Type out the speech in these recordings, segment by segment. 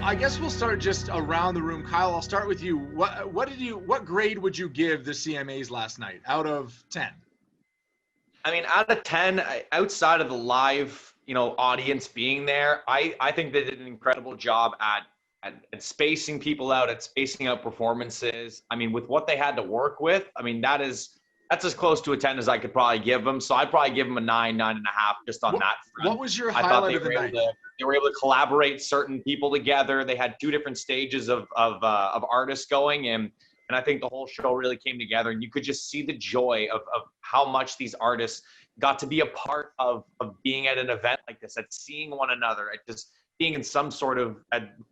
I guess we'll start just around the room. Kyle, I'll start with you. What grade would you give the CMAs last night out of 10? I mean, out of 10, outside of the live, audience being there, I think they did an incredible job at spacing people out, at spacing out performances. I mean, with what they had to work with, I mean, that's as close to a 10 as I could probably give them. So I'd probably give them a 9.5 just on that front. What was your highlight of the night? They were able to collaborate certain people together. They had 2 different stages of artists going, and I think the whole show really came together, and you could just see the joy of how much these artists got to be a part of being at an event like this, at seeing one another, at just being in some sort of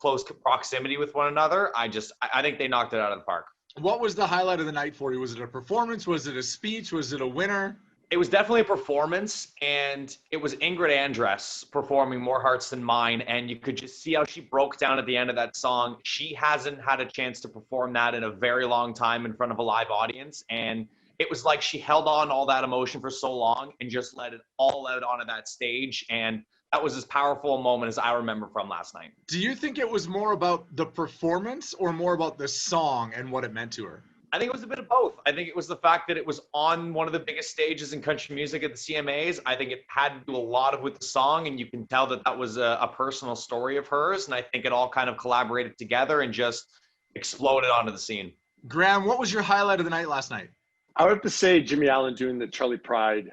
close proximity with one another. I think they knocked it out of the park. What was the highlight of the night for you? Was it a performance? Was it a speech? Was it a winner? It was definitely a performance, and it was Ingrid Andress performing More Hearts Than Mine, and you could just see how she broke down at the end of that song. She hasn't had a chance to perform that in a very long time in front of a live audience, and it was like she held on all that emotion for so long and just let it all out onto that stage, and that was as powerful a moment as I remember from last night. Do you think it was more about the performance or more about the song and what it meant to her? I think it was a bit of both. I think it was the fact that it was on one of the biggest stages in country music at the CMAs. I think it had to do a lot with the song, and you can tell that was a personal story of hers. And I think it all kind of collaborated together and just exploded onto the scene. Graeme, what was your highlight of the night last night? I would have to say Jimmy Allen doing the Charlie Pride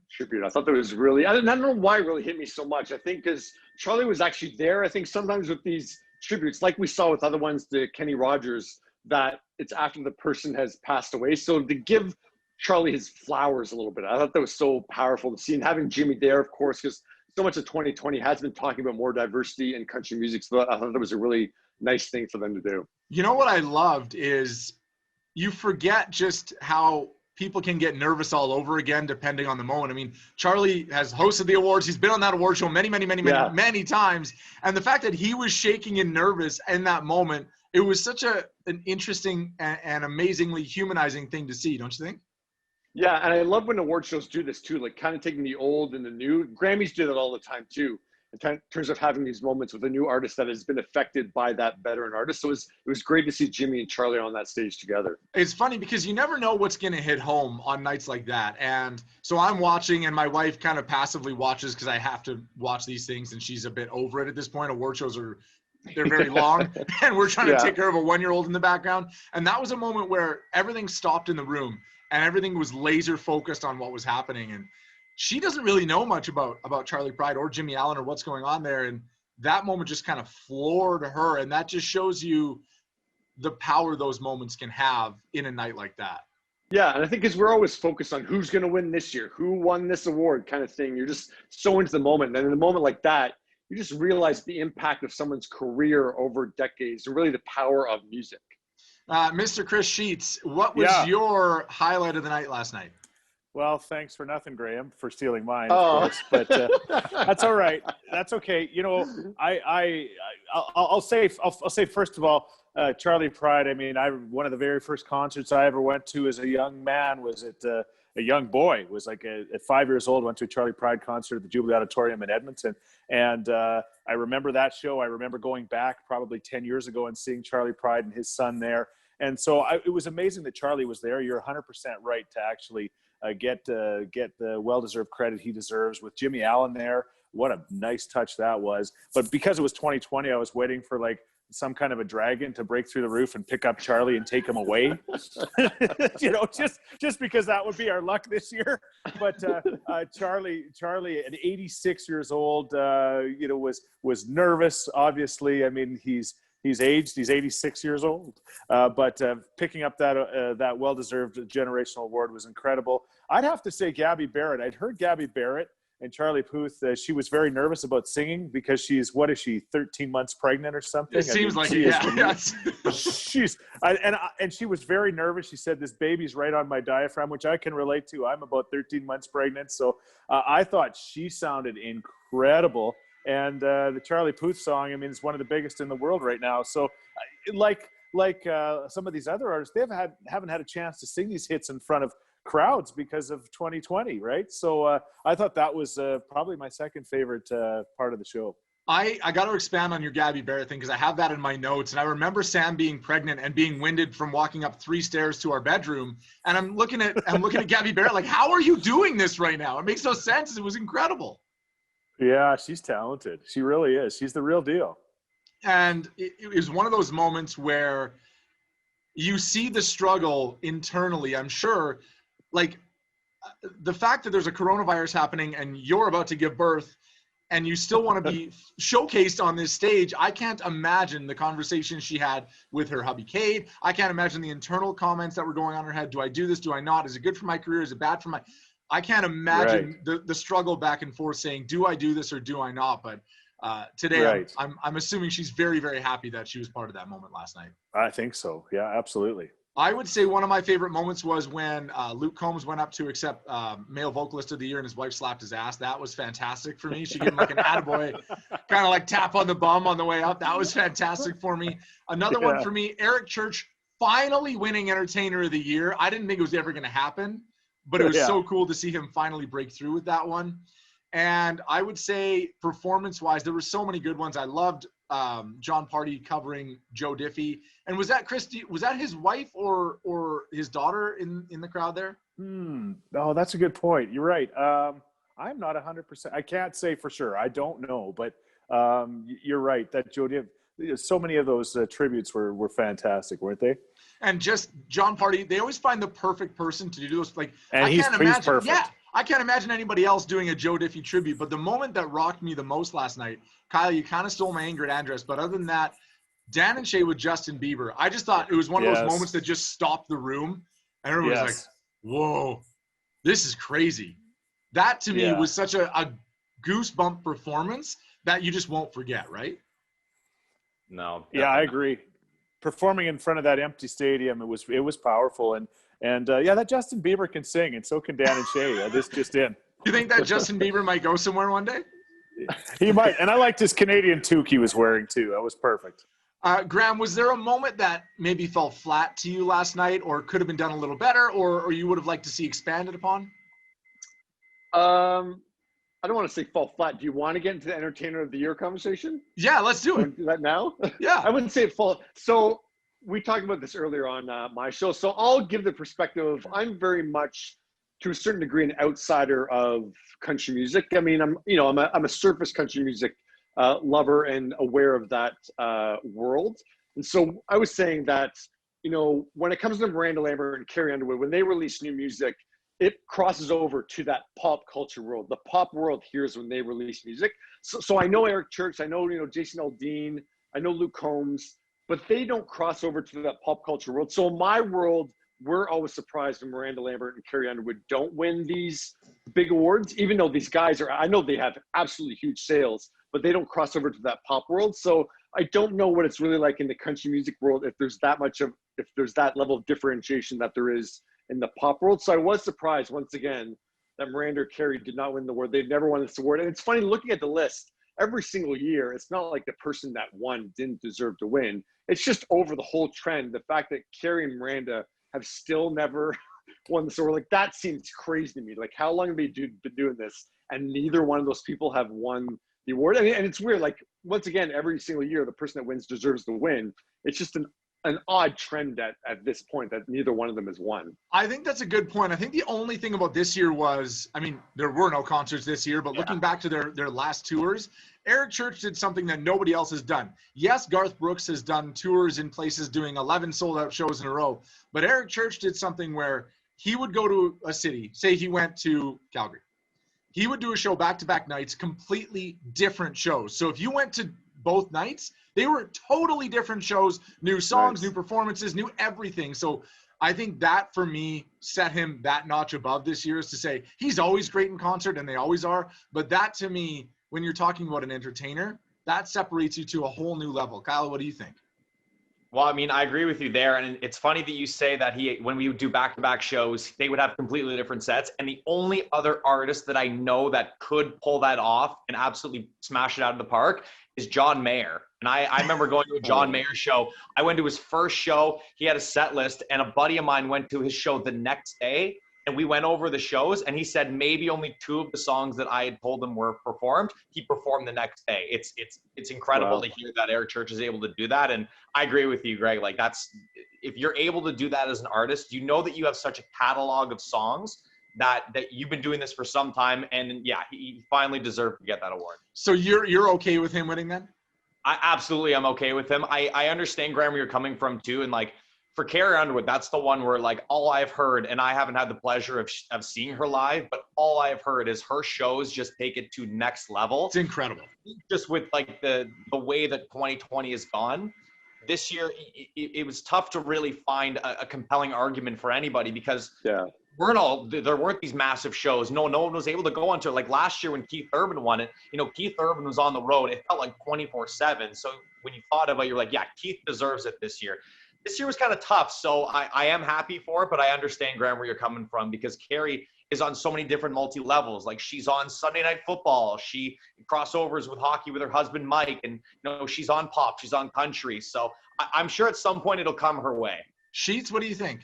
tribute. I thought that was really, I don't know why it really hit me so much. I think because Charlie was actually there. I think sometimes with these tributes, like we saw with other ones, the Kenny Rogers, that it's after the person has passed away. So to give Charlie his flowers a little bit, I thought that was so powerful to see. And having Jimmy there, of course, because so much of 2020 has been talking about more diversity in country music. So I thought that was a really nice thing for them to do. You know what I loved is you forget just how people can get nervous all over again depending on the moment. I mean, Charlie has hosted the awards. He's been on that award show many times. And the fact that he was shaking and nervous in that moment, it was such an interesting and amazingly humanizing thing to see, don't you think? Yeah, and I love when award shows do this too, like kind of taking the old and the new. Grammys do that all the time too, in terms of having these moments with a new artist that has been affected by that veteran artist. So it was great to see Jimmy and Charlie on that stage together. It's funny because you never know what's going to hit home on nights like that. And so I'm watching, and my wife kind of passively watches because I have to watch these things, and she's a bit over it at this point. Award shows they're very long, and we're trying to take care of a 1-year-old in the background. And that was a moment where everything stopped in the room and everything was laser focused on what was happening. And she doesn't really know much about Charlie Pride or Jimmy Allen or what's going on there. And that moment just kind of floored her. And that just shows you the power those moments can have in a night like that. Yeah, and I think because we're always focused on who's going to win this year, who won this award kind of thing. You're just so into the moment. And in a moment like that, you just realize the impact of someone's career over decades and really the power of music. Mr. Chris Scheetz, what was your highlight of the night last night? Well, thanks for nothing, Graeme, for stealing mine, of course. But that's all right. That's okay. You know, I'll say first of all, Charlie Pride. I mean, one of the very first concerts I ever went to as a young man was at a young boy. Was like at 5 years old. Went to a Charlie Pride concert at the Jubilee Auditorium in Edmonton, and I remember that show. I remember going back probably 10 years ago and seeing Charlie Pride and his son there. And so it was amazing that Charlie was there. You're 100% right to actually get the well-deserved credit he deserves. With Jimmy Allen there, what a nice touch that was. But because it was 2020, I was waiting for like some kind of a dragon to break through the roof and pick up Charlie and take him away. You know, just because that would be our luck this year. But Charlie at 86 years old, you know, was nervous. Obviously, I mean, he's aged. He's 86 years old. But picking up that well-deserved generational award was incredible. I'd have to say Gabby Barrett. I'd heard Gabby Barrett and Charlie Puth, she was very nervous about singing because she's, 13 months pregnant or something? It seems like it, yeah. And she was very nervous. She said, this baby's right on my diaphragm, which I can relate to. I'm about 13 months pregnant. So I thought she sounded incredible. And the Charlie Puth song, I mean, it's one of the biggest in the world right now. So like some of these other artists, haven't had a chance to sing these hits in front of crowds because of 2020, right? So I thought that was probably my second favorite part of the show. I got to expand on your Gabby Barrett thing because I have that in my notes. And I remember Sam being pregnant and being winded from walking up 3 stairs to our bedroom. And I'm looking at Gabby Barrett like, how are you doing this right now? It makes no sense. It was incredible. Yeah, she's talented. She really is. She's the real deal. And it was one of those moments where you see the struggle internally, I'm sure. Like the fact that there's a coronavirus happening and you're about to give birth and you still want to be showcased on this stage. I can't imagine the conversation she had with her hubby, Cade. I can't imagine the internal comments that were going on in her head. Do I do this? Do I not? Is it good for my career? Is it bad for my – I can't imagine the struggle back and forth saying, do I do this or do I not? But today I'm assuming she's very, very happy that she was part of that moment last night. I think so. Yeah, absolutely. I would say one of my favorite moments was when Luke Combs went up to accept Male Vocalist of the Year and his wife slapped his ass. That was fantastic for me. She gave him like an attaboy, kind of like tap on the bum on the way up. That was fantastic for me. Another one for me, Eric Church finally winning Entertainer of the Year. I didn't think it was ever going to happen, but it was so cool to see him finally break through with that one. And I would say performance-wise, there were so many good ones. I loved John Party covering Joe Diffie. And was that Christy? Was that his wife or his daughter in the crowd there? Oh, that's a good point. You're right. I'm not 100%. I can't say for sure. I don't know, but you're right. That Joe Diffie. So many of those tributes were fantastic, weren't they? And just John Party. They always find the perfect person to do those. Like, and he's perfect. Yeah. I can't imagine anybody else doing a Joe Diffie tribute, but the moment that rocked me the most last night, Kyle, you kind of stole my Ingrid Andress, but other than that, Dan and Shay with Justin Bieber, I just thought it was one of those moments that just stopped the room, and everybody was like, whoa, this is crazy. That to me was such a goosebump performance that you just won't forget, right? No. Yeah, I agree. Performing in front of that empty stadium, it was powerful, and that Justin Bieber can sing, and so can Dan and Shay. This just in. You think that Justin Bieber might go somewhere one day? He might, and I liked his Canadian toque he was wearing too. That was perfect. Graeme, was there a moment that maybe fell flat to you last night, or could have been done a little better, or you would have liked to see expanded upon? I don't want to say fall flat. Do you want to get into the Entertainer of the Year conversation? Yeah, let's do it. Do that now? Yeah. I wouldn't say it fall. So we talked about this earlier on my show. So I'll give the perspective of I'm very much, to a certain degree, an outsider of country music. I mean, I'm a surface country music lover and aware of that world. And so I was saying that, when it comes to Miranda Lambert and Carrie Underwood, when they release new music, it crosses over to that pop culture world. The pop world hears when they release music. So I know Eric Church, I know, Jason Aldean, I know Luke Combs, but they don't cross over to that pop culture world. So in my world, we're always surprised when Miranda Lambert and Carrie Underwood don't win these big awards, even though these guys I know they have absolutely huge sales, but they don't cross over to that pop world. So I don't know what it's really like in the country music world, if there's that level of differentiation that there is in the pop world. So I was surprised once again that Miranda or Carrie did not win the award. They've never won this award. And it's funny looking at the list every single year, it's not like the person that won didn't deserve to win. It's just over the whole trend. The fact that Carrie and Miranda have still never won this award, like that seems crazy to me. Like, how long have they been doing this and neither one of those people have won the award? And it's weird. Like, once again, every single year, the person that wins deserves to win. It's just an odd trend at this point that neither one of them has won. I think that's a good point. I think the only thing about this year was, I mean, there were no concerts this year, but looking back to their last tours, Eric Church did something that nobody else has done. Yes, Garth Brooks has done tours in places doing 11 sold-out shows in a row, but Eric Church did something where he would go to a city, say he went to Calgary. He would do a show back-to-back nights, completely different shows. So if you went to both nights, they were totally different shows, new songs, new performances, new everything. So I think that for me set him that notch above this year, is to say he's always great in concert, and they always are. But that to me, when you're talking about an entertainer, that separates you to a whole new level. Kyle, what do you think? Well, I mean, I agree with you there. And it's funny that you say that when we would do back-to-back shows, they would have completely different sets. And the only other artist that I know that could pull that off and absolutely smash it out of the park is John Mayer. And I remember going to a John Mayer show. I went to his first show. He had a set list, and a buddy of mine went to his show the next day. and we went over the shows, and he said maybe only 2 of the songs that I had told him were performed, he performed the next day. It's incredible to hear that Eric Church is able to do that. And I agree with you, Greg. Like, if you're able to do that as an artist, you know that you have such a catalog of songs that you've been doing this for some time. And yeah, he finally deserved to get that award. So you're okay with him winning then? I absolutely am okay with him. I understand, Graeme, where you're coming from too. And like, for Carrie Underwood, that's the one where, like, all I've heard, and I haven't had the pleasure of seeing her live, but all I've heard is her shows just take it to next level. It's incredible. Just with like the way that 2020 has gone. This year, it was tough to really find a compelling argument for anybody, because there weren't these massive shows. No one was able to go onto it. Like last year when Keith Urban won it, Keith Urban was on the road. It felt like 24/7. So when you thought about it, you're like, yeah, Keith deserves it this year. This year was kind of tough, so I am happy for it, but I understand, Graeme, where you're coming from, because Carrie is on so many different multi-levels. Like, she's on Sunday Night Football. She crossovers with hockey with her husband, Mike, and, she's on pop, she's on country. So I'm sure at some point it'll come her way. Scheetz, what do you think?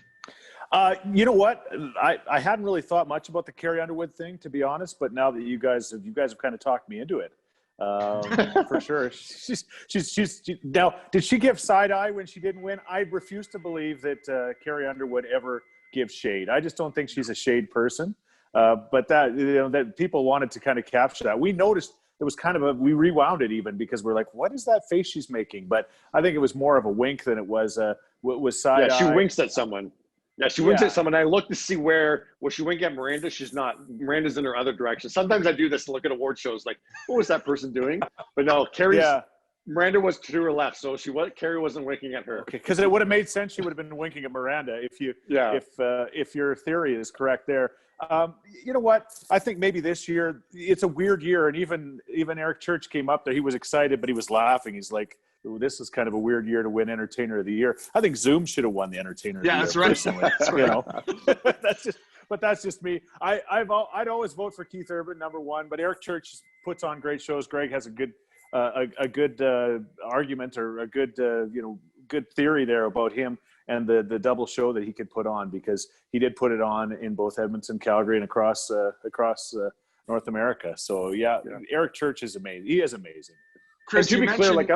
You know what? I hadn't really thought much about the Carrie Underwood thing, to be honest, but now that you guys have kind of talked me into it. For sure. She's now, did she give side eye when she didn't win? I refuse to believe that Carrie Underwood ever gives shade. I just don't think she's a shade person. But that people wanted to kind of capture that. We noticed it was kind of we rewound it even, because we're like, what is that face she's making? But I think it was more of a wink than it was side eye. Yeah, she winks at someone. Yeah, she winks at someone. I look to see was she winking at Miranda? She's not. Miranda's in her other direction. Sometimes I do this to look at award shows, like, what was that person doing? But no, Miranda was to her left, so Carrie wasn't winking at her. Okay, because it would have made sense. She would have been winking at Miranda if your theory is correct there. You know what? I think maybe this year it's a weird year, and even Eric Church came up there. He was excited, but he was laughing. He's like, this is kind of a weird year to win Entertainer of the Year. I think Zoom should have won the Entertainer of the Year. That's right. That's right. That's just me. I'd always vote for Keith Urban, number one, but Eric Church puts on great shows. Greg has a good argument, or a good theory there about him and the double show that he could put on, because he did put it on in both Edmonton, Calgary, and across North America. So Eric Church is amazing. He is amazing. Chris, and to be clear, like,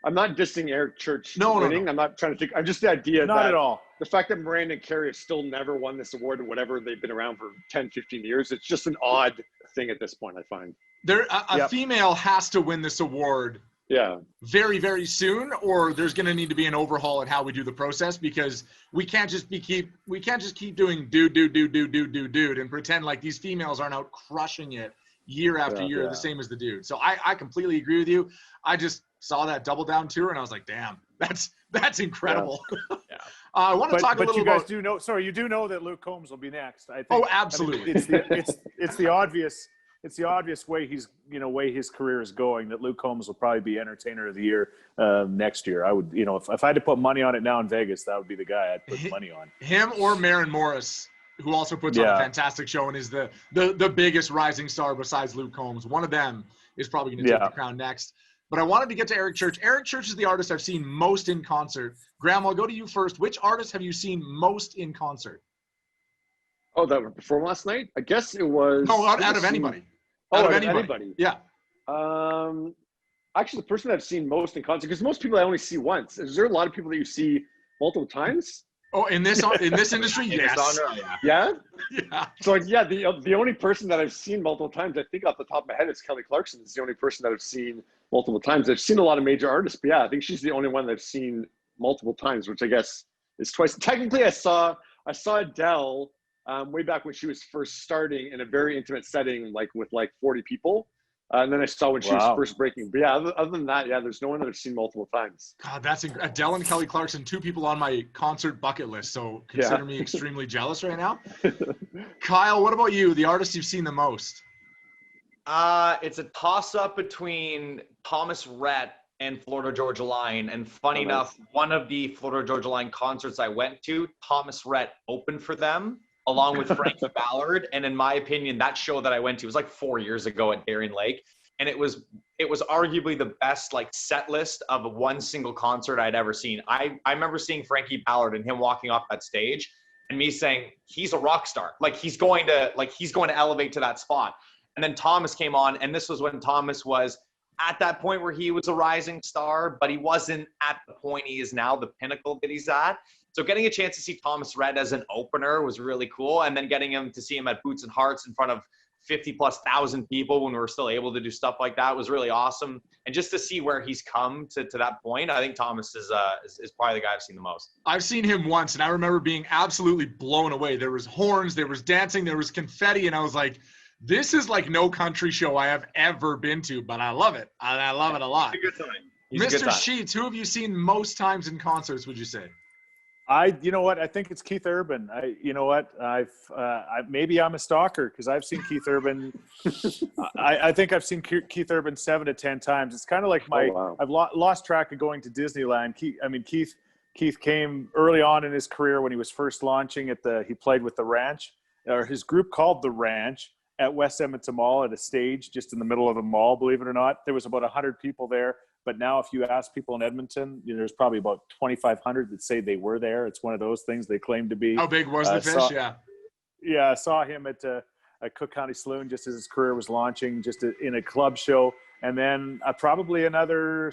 I'm not dissing Eric Church winning. I'm not trying to think. I'm just the idea not at all. The fact that Miranda and Carrie have still never won this award, or whatever, they've been around for 10, 15 years. It's just an odd thing at this point, I find. A female has to win this award very, very soon, or there's going to need to be an overhaul in how we do the process, because we can't just keep doing dude and pretend like these females aren't out crushing it year after year, the same as the dude. So I completely agree with you. I just saw that Double Down tour and I was like, damn, that's incredible. Yeah. I want to talk a little you about. guys do know. Sorry, you do know that Luke Combs will be next. I think. Oh, absolutely. I mean, it's the obvious way his career is going, that Luke Combs will probably be Entertainer of the Year next year. I would, if I had to put money on it now in Vegas, that would be the guy I'd put money on. Him or Maren Morris, who also puts on a fantastic show and is the biggest rising star besides Luke Combs. One of them is probably going to take the crown next. But I wanted to get to Eric Church. Eric Church is the artist I've seen most in concert. Graeme, I'll go to you first. Which artist have you seen most in concert? Oh, that performed last night? I guess it was. No, out of anybody. Out of anybody. Yeah. Actually, the person I've seen most in concert, because most people I only see once. Is there a lot of people that you see multiple times? Oh, in this industry, yes. Yeah? Yeah. So, the only person that I've seen multiple times, I think off the top of my head, is Kelly Clarkson. It's the only person that I've seen multiple times. I've seen a lot of major artists, but I think she's the only one that I've seen multiple times, which I guess is twice. Technically, I saw Adele way back when she was first starting in a very intimate setting, like with 40 people. And then I saw when she was first breaking. But other than that, there's no one that I've seen multiple times. God, that's Adele and Kelly Clarkson, 2 people on my concert bucket list. So consider me extremely jealous right now. Kyle, what about you? The artist you've seen the most? It's a toss-up between Thomas Rhett and Florida Georgia Line. And funny enough, one of the Florida Georgia Line concerts I went to, Thomas Rhett opened for them, along with Frankie Ballard. And in my opinion, that show that I went to was like 4 years ago at Darien Lake. And it was arguably the best set list of one single concert I'd ever seen. I remember seeing Frankie Ballard and him walking off that stage. and me saying, he's a rock star. Like he's going to elevate to that spot. And then Thomas came on, and this was when Thomas was at that point where he was a rising star, but he wasn't at the point he is now, the pinnacle that he's at. So getting a chance to see Thomas Rhett as an opener was really cool. And then getting him to see him at Boots and Hearts in front of 50,000+ people when we were still able to do stuff like that was really awesome. And just to see where he's come to that point, I think Thomas is probably the guy I've seen the most. I've seen him once, and I remember being absolutely blown away. There was horns, there was dancing, there was confetti, and I was like, this is like no country show I have ever been to, but I love it. I love it a lot. It's a good time. Mr. Scheetz, who have you seen most times in concerts, would you say? You know what? I think it's Keith Urban. Maybe I'm a stalker because I've seen Keith Urban. I think I've seen Keith Urban 7 to 10 times. It's kind of like I've lost track of going to Disneyland. Keith came early on in his career when he was first launching he played with the Ranch, or his group called the Ranch, at West Edmonton Mall at a stage just in the middle of the mall, believe it or not. There was about 100 people there. But now if you ask people in Edmonton, there's probably about 2,500 that say they were there. It's one of those things they claim to be. How big was the fish? Yeah, I saw him at Cook County Saloon just as his career was launching, just in a club show. And then probably another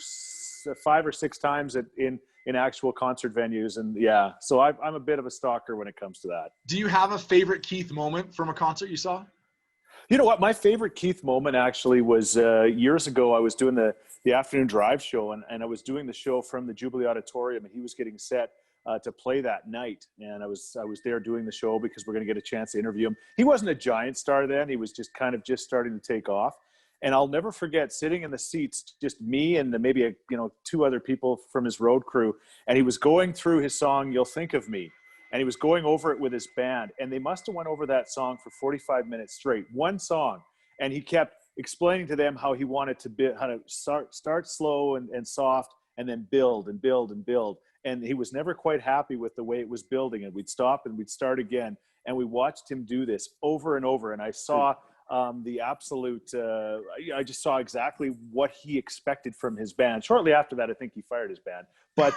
5 or 6 times in actual concert venues. And yeah, so I'm a bit of a stalker when it comes to that. Do you have a favorite Keith moment from a concert you saw? You know what? My favorite Keith moment actually was years ago. I was doing the afternoon drive show, and I was doing the show from the Jubilee Auditorium, and he was getting set to play that night. And I was there doing the show because we're going to get a chance to interview him. He wasn't a giant star then. He was just starting to take off. And I'll never forget sitting in the seats, just me and maybe 2 other people from his road crew. And he was going through his song, "You'll Think of Me." And he was going over it with his band, and they must have went over that song for 45 minutes straight, one song. And he kept explaining to them how he wanted how to start slow and soft, and then build and build and build. And he was never quite happy with the way it was building. And we'd stop and we'd start again. And we watched him do this over and over. And I saw I just saw exactly what he expected from his band. Shortly after that, I think he fired his band, but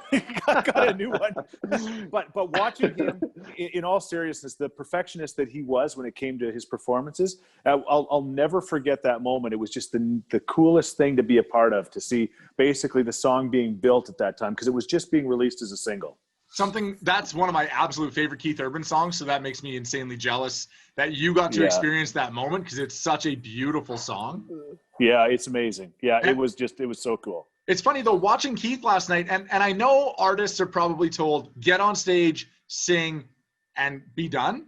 he got a new one. But watching him, in all seriousness, the perfectionist that he was when it came to his performances, I'll never forget that moment. It was just the coolest thing to be a part of, to see basically the song being built at that time, because it was just being released as a single. That's one of my absolute favorite Keith Urban songs, so that makes me insanely jealous that you got to experience that moment, because it's such a beautiful song. Yeah, it's amazing. Yeah, it was so cool. It's funny though, watching Keith last night, and I know artists are probably told, get on stage, sing, and be done.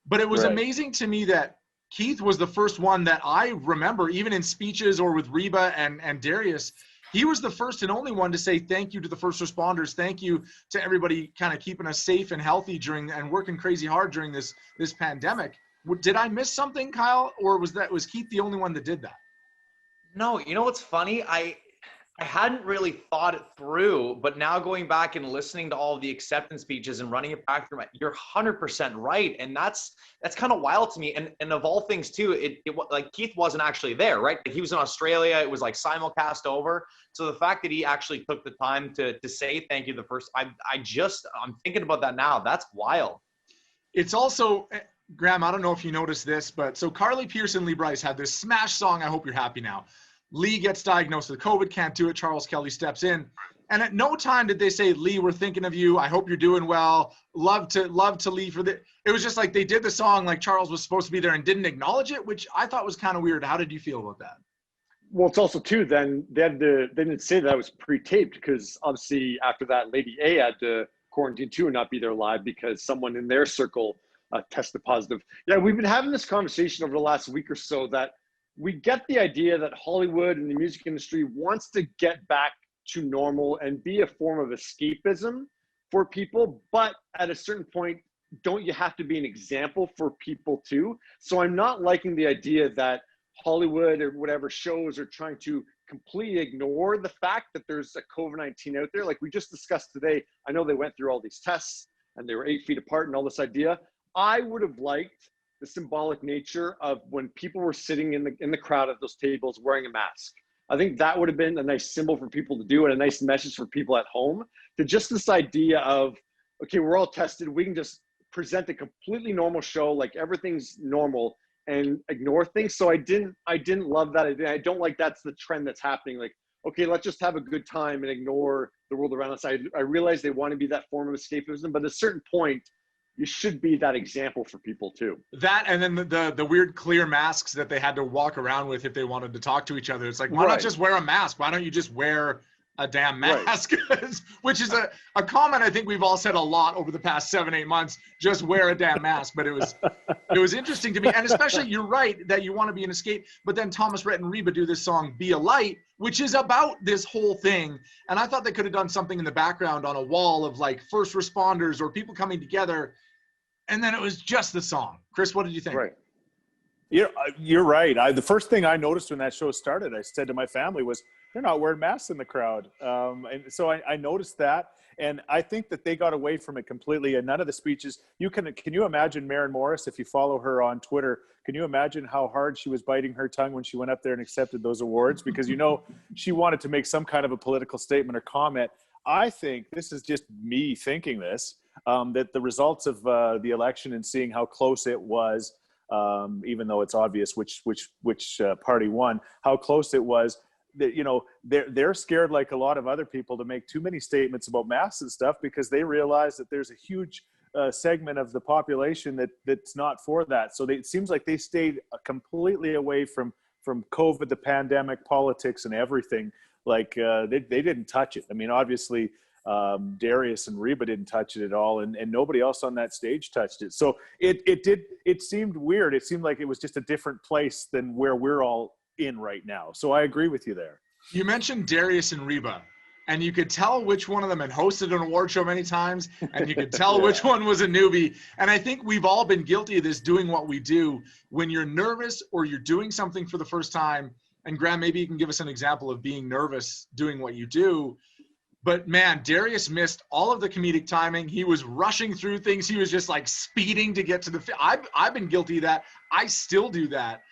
But it was amazing to me that Keith was the first one that I remember, even in speeches or with Reba and Darius, he was the first and only one to say thank you to the first responders. Thank you to everybody kind of keeping us safe and healthy and working crazy hard during this pandemic. Did I miss something, Kyle? Or was Keith the only one that did that? No, you know what's funny? I hadn't really thought it through, but now going back and listening to all of the acceptance speeches and running it back through you're 100% right. And that's kind of wild to me. And of all things too, it like Keith wasn't actually there, right? He was in Australia. It was like simulcast over. So the fact that he actually took the time to say thank you the first, I'm thinking about that now. That's wild. It's also, Graeme, I don't know if you noticed this, but so Carly Pearce and Lee Brice had this smash song, I Hope You're Happy Now. Lee gets diagnosed with COVID, can't do it. Charles Kelly steps in. And at no time did they say, Lee, we're thinking of you. I hope you're doing well. Love to Lee for the. It was just like they did the song like Charles was supposed to be there and didn't acknowledge it, which I thought was kind of weird. How did you feel about that? Well, it's also too, then they didn't say that it was pre-taped, because obviously after that, Lady A had to quarantine too and not be there live because someone in their circle tested positive. Yeah, we've been having this conversation over the last week or so that we get the idea that Hollywood and the music industry wants to get back to normal and be a form of escapism for people. But at a certain point, don't you have to be an example for people too? So I'm not liking the idea that Hollywood or whatever shows are trying to completely ignore the fact that there's a COVID-19 out there. Like we just discussed today, I know they went through all these tests and they were 8 feet apart and all this idea. I would have liked the symbolic nature of when people were sitting in the crowd at those tables wearing a mask. I think that would have been a nice symbol for people to do and a nice message for people at home, to just this idea of, okay, we're all tested. We can just present a completely normal show, like everything's normal, and ignore things. So I didn't love that. I don't like that's the trend that's happening. Like, okay, let's just have a good time and ignore the world around us. I realize they want to be that form of escapism, but at a certain point, you should be that example for people too. That, and then the weird clear masks that they had to walk around with if they wanted to talk to each other. It's like, why not just wear a mask? Why don't you just wear a damn mask? Which is a comment I think we've all said a lot over the past 7-8 months. Just wear a damn mask. But it was interesting to me, and especially you're right that you want to be an escape. But then Thomas Rhett and Reba do this song "Be a Light," which is about this whole thing. And I thought they could have done something in the background on a wall of like first responders or people coming together. And then it was just the song. Chris, what did you think? Right. You're right. The first thing I noticed when that show started, I said to my family, was they're not wearing masks in the crowd. And so I noticed that. And I think that they got away from it completely. And none of the speeches, can you imagine Maren Morris, if you follow her on Twitter, can you imagine how hard she was biting her tongue when she went up there and accepted those awards? Because, she wanted to make some kind of a political statement or comment. I think, this is just me thinking this, that the results of the election and seeing how close it was, even though it's obvious which party won, how close it was, that they're scared, like a lot of other people, to make too many statements about masks and stuff, because they realize that there's a huge segment of the population that's not for that. So it seems like they stayed completely away from COVID, the pandemic, politics, and everything. Like they didn't touch it. I mean, obviously, Darius and Reba didn't touch it at all, and nobody else on that stage touched it. So it seemed weird. It seemed like it was just a different place than where we're all in right now. So I agree with you there. You mentioned Darius and Reba, and you could tell which one of them had hosted an award show many times, and you could tell which one was a newbie. And I think we've all been guilty of this, doing what we do when you're nervous or you're doing something for the first time. And Graeme, maybe you can give us an example of being nervous doing what you do. But man, Darius missed all of the comedic timing. He was rushing through things. He was just like speeding to get to the I've been guilty of that. I still do that.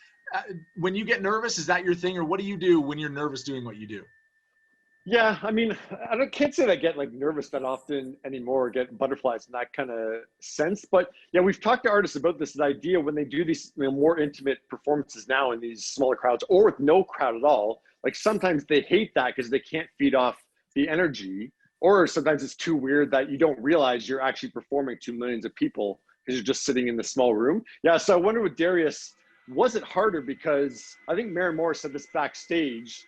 When you get nervous, is that your thing, or what do you do when you're nervous doing what you do? Yeah, I mean, can't say that I get like nervous that often anymore, or get butterflies in that kind of sense. But yeah, we've talked to artists about this idea when they do these more intimate performances now in these smaller crowds, or with no crowd at all. Like sometimes they hate that because they can't feed off the energy, or sometimes it's too weird that you don't realize you're actually performing to millions of people because you're just sitting in the small room. Yeah, so I wonder with Darius, was it harder? Because I think Maren Morris said this backstage.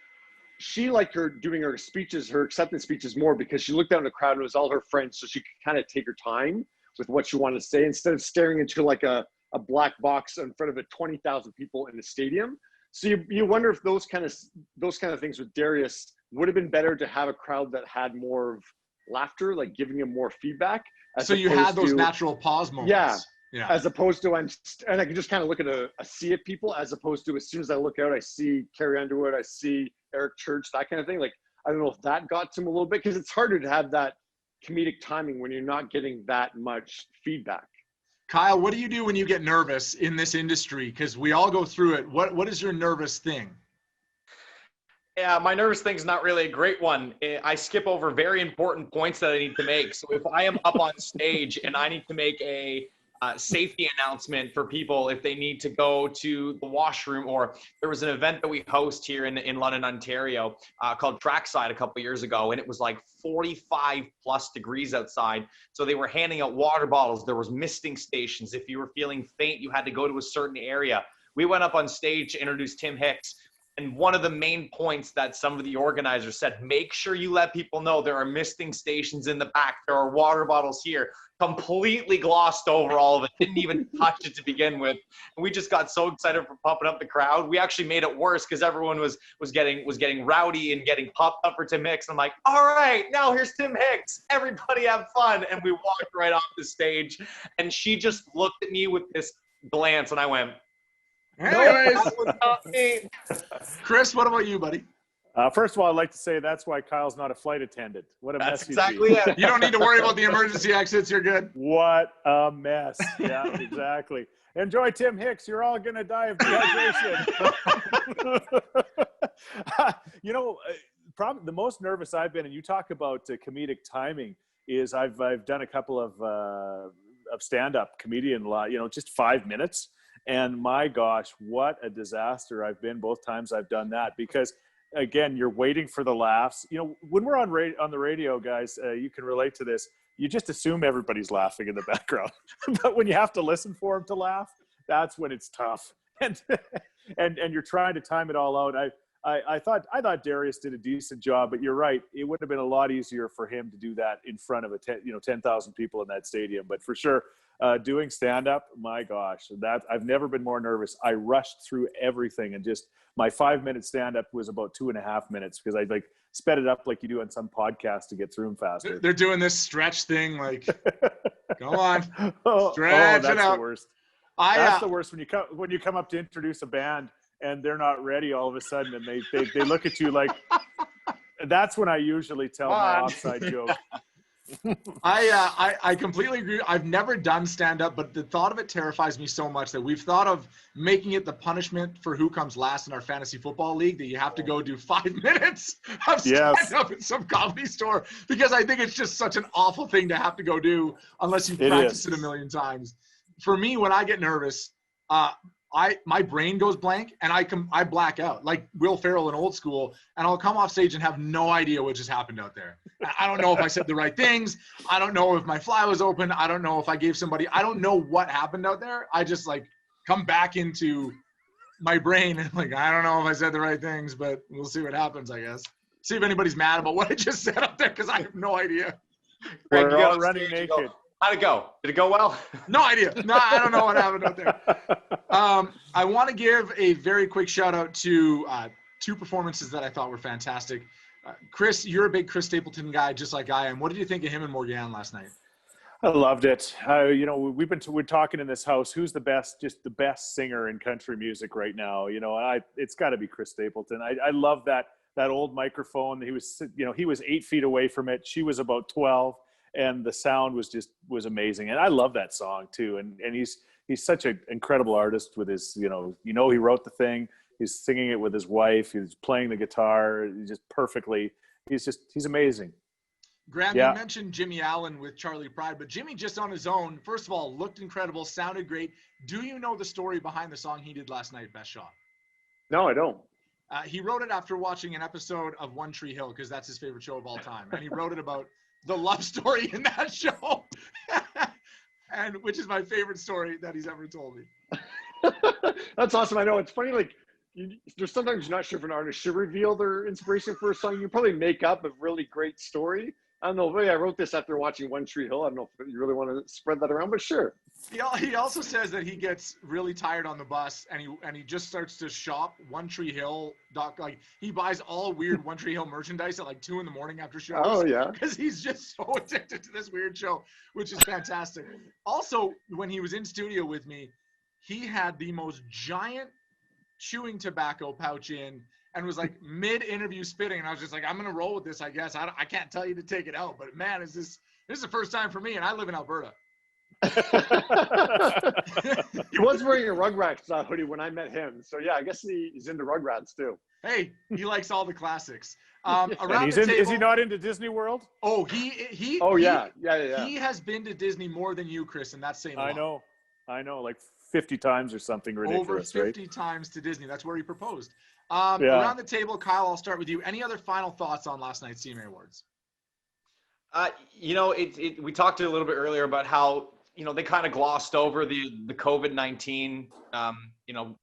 She liked her doing her speeches, her acceptance speeches more, because she looked out in the crowd and it was all her friends, so she could kind of take her time with what she wanted to say instead of staring into like a black box in front of 20,000 people in the stadium. So you wonder if those kind of things with Darius would have been better to have a crowd that had more of laughter, like giving him more feedback. So you had those natural pause moments. Yeah. As opposed to and I can just kind of look at a sea of people, as opposed to as soon as I look out, I see Carrie Underwood, I see Eric Church, that kind of thing. Like, I don't know if that got to him a little bit, because it's harder to have that comedic timing when you're not getting that much feedback. Kyle, what do you do when you get nervous in this industry? Because we all go through it. What is your nervous thing? Yeah, my nervous thing's not really a great one. I skip over very important points that I need to make. So if I am up on stage and I need to make a safety announcement for people if they need to go to the washroom, or there was an event that we host here in London, Ontario, called Trackside a couple years ago, and it was like 45 plus degrees outside. So they were handing out water bottles. There was misting stations. If you were feeling faint, you had to go to a certain area. We went up on stage to introduce Tim Hicks. And one of the main points that some of the organizers said, make sure you let people know there are misting stations in the back. There are water bottles here. Completely glossed over all of it. Didn't even touch it to begin with. And we just got so excited for pumping up the crowd. We actually made it worse because everyone was getting rowdy and getting popped up for Tim Hicks. I'm like, all right, now here's Tim Hicks. Everybody have fun. And we walked right off the stage. And she just looked at me with this glance, and I went, anyways. Chris, what about you, buddy? First of all, I'd like to say that's why Kyle's not a flight attendant. What a mess. That's exactly it. You don't need to worry about the emergency exits. You're good. What a mess. Yeah, exactly. Enjoy Tim Hicks. You're all going to die of dehydration. Probably the most nervous I've been, and you talk about comedic timing, is I've done a couple of stand-up comedian, just 5 minutes. And my gosh, what a disaster I've been both times I've done that, because again, you're waiting for the laughs. When we're on the radio, guys, you can relate to this. You just assume everybody's laughing in the background, but when you have to listen for them to laugh, that's when it's tough. And you're trying to time it all out. I thought Darius did a decent job, but you're right. It would have been a lot easier for him to do that in front of 10,000 people in that stadium. But for sure, doing stand-up, my gosh, I've never been more nervous. I rushed through everything, and just my 5-minute stand-up was about 2.5 minutes, because I sped it up like you do on some podcast to get through them faster. They're doing this stretch thing, like, go on, that's stretch it out. The worst. That's the worst when you come up to introduce a band and they're not ready all of a sudden, and they look at you like. That's when I usually tell my offside joke. I completely agree. I've never done stand-up, but the thought of it terrifies me so much that we've thought of making it the punishment for who comes last in our fantasy football league, that you have to go do 5 minutes of stand-up in some comedy store, because I think it's just such an awful thing to have to go do unless you practice it a million times. For me, when I get nervous, my brain goes blank and I black out like Will Ferrell in Old School, and I'll come off stage and have no idea what just happened out there. I don't know if I said the right things. I don't know if my fly was open. I don't know if I gave somebody, I don't know what happened out there. I just come back into my brain and I don't know if I said the right things, but we'll see what happens, I guess. See if anybody's mad about what I just said up there, because I have no idea. We're all running naked. How'd it go? Did it go well? No idea. No, I don't know what happened out there. I want to give a very quick shout out to two performances that I thought were fantastic. Chris, you're a big Chris Stapleton guy, just like I am. What did you think of him and Morgan last night? I loved it. We're talking in this house, who's the best singer in country music right now? It's got to be Chris Stapleton. I love that old microphone. He was 8 feet away from it. She was about 12. And the sound was amazing. And I love that song too. And he's such an incredible artist with his, he wrote the thing, he's singing it with his wife, he's playing the guitar just perfectly. He's amazing. Graeme, you mentioned Jimmy Allen with Charlie Pride, but Jimmy just on his own, first of all, looked incredible, sounded great. Do you know the story behind the song he did last night, Best Shot? No, I don't. He wrote it after watching an episode of One Tree Hill, because that's his favorite show of all time. And he wrote it about the love story in that show, and which is my favorite story that he's ever told me. That's awesome. I know it's funny. There's sometimes you're not sure if an artist should reveal their inspiration for a song. You probably make up a really great story. I don't know. I wrote this after watching One Tree Hill. I don't know if you really want to spread that around, but sure. He also says that he gets really tired on the bus, and he just starts to shop One Tree Hill. He buys all weird One Tree Hill merchandise at 2 a.m. after shows. Oh yeah, because he's just so addicted to this weird show, which is fantastic. Also, when he was in studio with me, he had the most giant chewing tobacco pouch in, and was mid-interview spitting, and I was just I'm gonna roll with this, I guess. I can't tell you to take it out, but man, this is the first time for me, and I live in Alberta. He was wearing a Rugrats hoodie when I met him, so yeah, I guess he's into Rugrats too. Hey, he likes all the classics. Is he not into Disney World? Oh, he. Oh yeah. He has been to Disney more than you, Chris, and that's saying a lot. I know, 50 times or something ridiculous. Over 50 times to Disney. That's where he proposed. Around the table, Kyle, I'll start with you. Any other final thoughts on last night's CMA Awards? We talked a little bit earlier about how they kind of glossed over the COVID-19,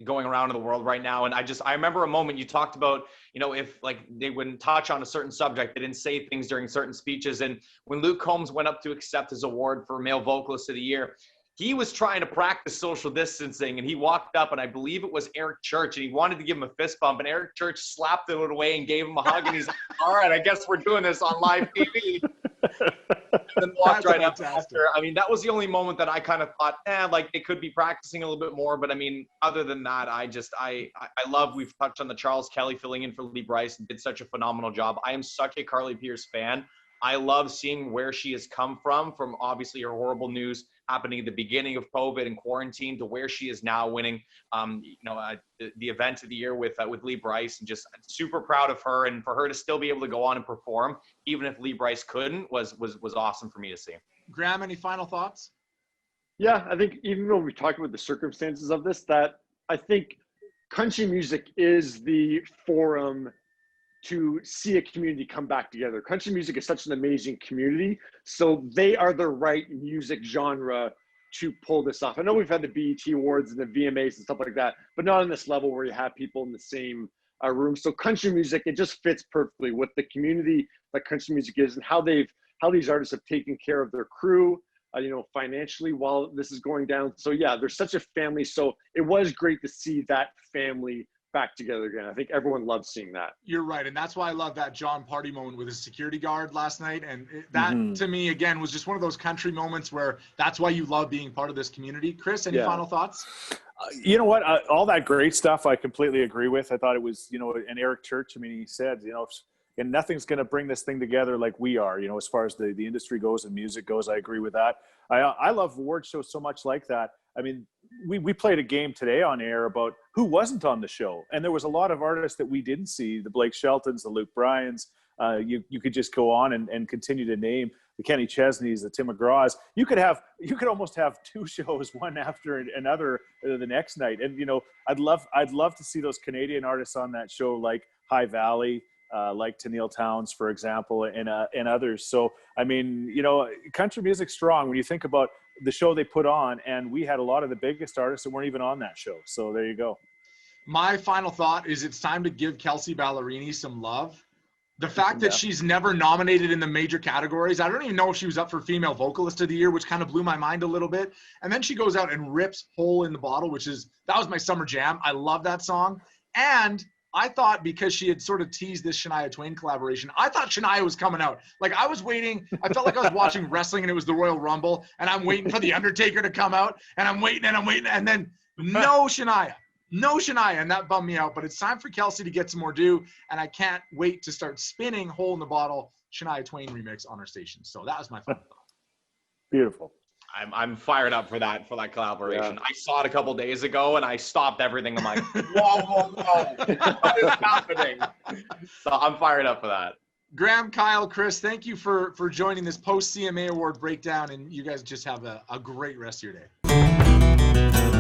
going around in the world right now. And I remember a moment you talked about, if they wouldn't touch on a certain subject, they didn't say things during certain speeches. And when Luke Combs went up to accept his award for Male Vocalist of the Year, he was trying to practice social distancing, and he walked up, and I believe it was Eric Church, and he wanted to give him a fist bump, and Eric Church slapped it away and gave him a hug, and he's like, all right, I guess we're doing this on live TV. And then walked right up after. I mean, that was the only moment that I kind of thought, they could be practicing a little bit more. But I mean, other than that, I love, we've touched on the Charles Kelly filling in for Lee Bryce, did such a phenomenal job. I am such a Carly Pearce fan. I love seeing where she has come from obviously her horrible news happening at the beginning of COVID and quarantine to where she is now winning, the event of the year with Lee Bryce, and just super proud of her, and for her to still be able to go on and perform, even if Lee Bryce couldn't, was awesome for me to see. Graeme, any final thoughts? Yeah, I think even though we talked about the circumstances of this, that I think country music is the forum to see a community come back together. Country music is such an amazing community, so they are the right music genre to pull this off. I know we've had the BET Awards and the VMAs and stuff like that, but not on this level where you have people in the same room. So country music, it just fits perfectly with the community that country music is and how these artists have taken care of their crew, financially while this is going down. So yeah, there's such a family. So it was great to see that family back together again. I think everyone loves seeing that. You're right. And that's why I love that John Party moment with his security guard last night. And that to me, again, was just one of those country moments where that's why you love being part of this community. Chris, any final thoughts? You know what? All that great stuff I completely agree with. I thought it was, and Eric Church, I mean, he said, and nothing's going to bring this thing together like we are, as far as the industry goes and music goes. I agree with that. I love award shows so much like that. I mean, we played a game today on air about who wasn't on the show. And there was a lot of artists that we didn't see, the Blake Sheltons, the Luke Bryans. You could just go on and continue to name the Kenny Chesneys, the Tim McGraws. You could almost have two shows, one after another the next night. And, I'd love to see those Canadian artists on that show, like High Valley, like Tennille Towns, for example, and others. So, I mean, country music's strong when you think about the show they put on, and we had a lot of the biggest artists that weren't even on that show. So there you go. My final thought is it's time to give Kelsey Ballerini some love. The fact that she's never nominated in the major categories, I don't even know if she was up for Female Vocalist of the Year, which kind of blew my mind a little bit. And then she goes out and rips Hole in the Bottle, that was my summer jam. I love that song. And I thought because she had sort of teased this Shania Twain collaboration, I thought Shania was coming out. Like I was waiting. I felt like I was watching wrestling and it was the Royal Rumble and I'm waiting for the Undertaker to come out and I'm waiting. And then no Shania. And that bummed me out. But it's time for Kelsey to get some more due. And I can't wait to start spinning Hole in the Bottle Shania Twain remix on our station. So that was my final thought. Beautiful. I'm fired up for that collaboration. Yeah. I saw it a couple days ago and I stopped everything. I'm like, whoa, what is happening? So I'm fired up for that. Graeme, Kyle, Chris, thank you for joining this post CMA award breakdown, and you guys just have a great rest of your day.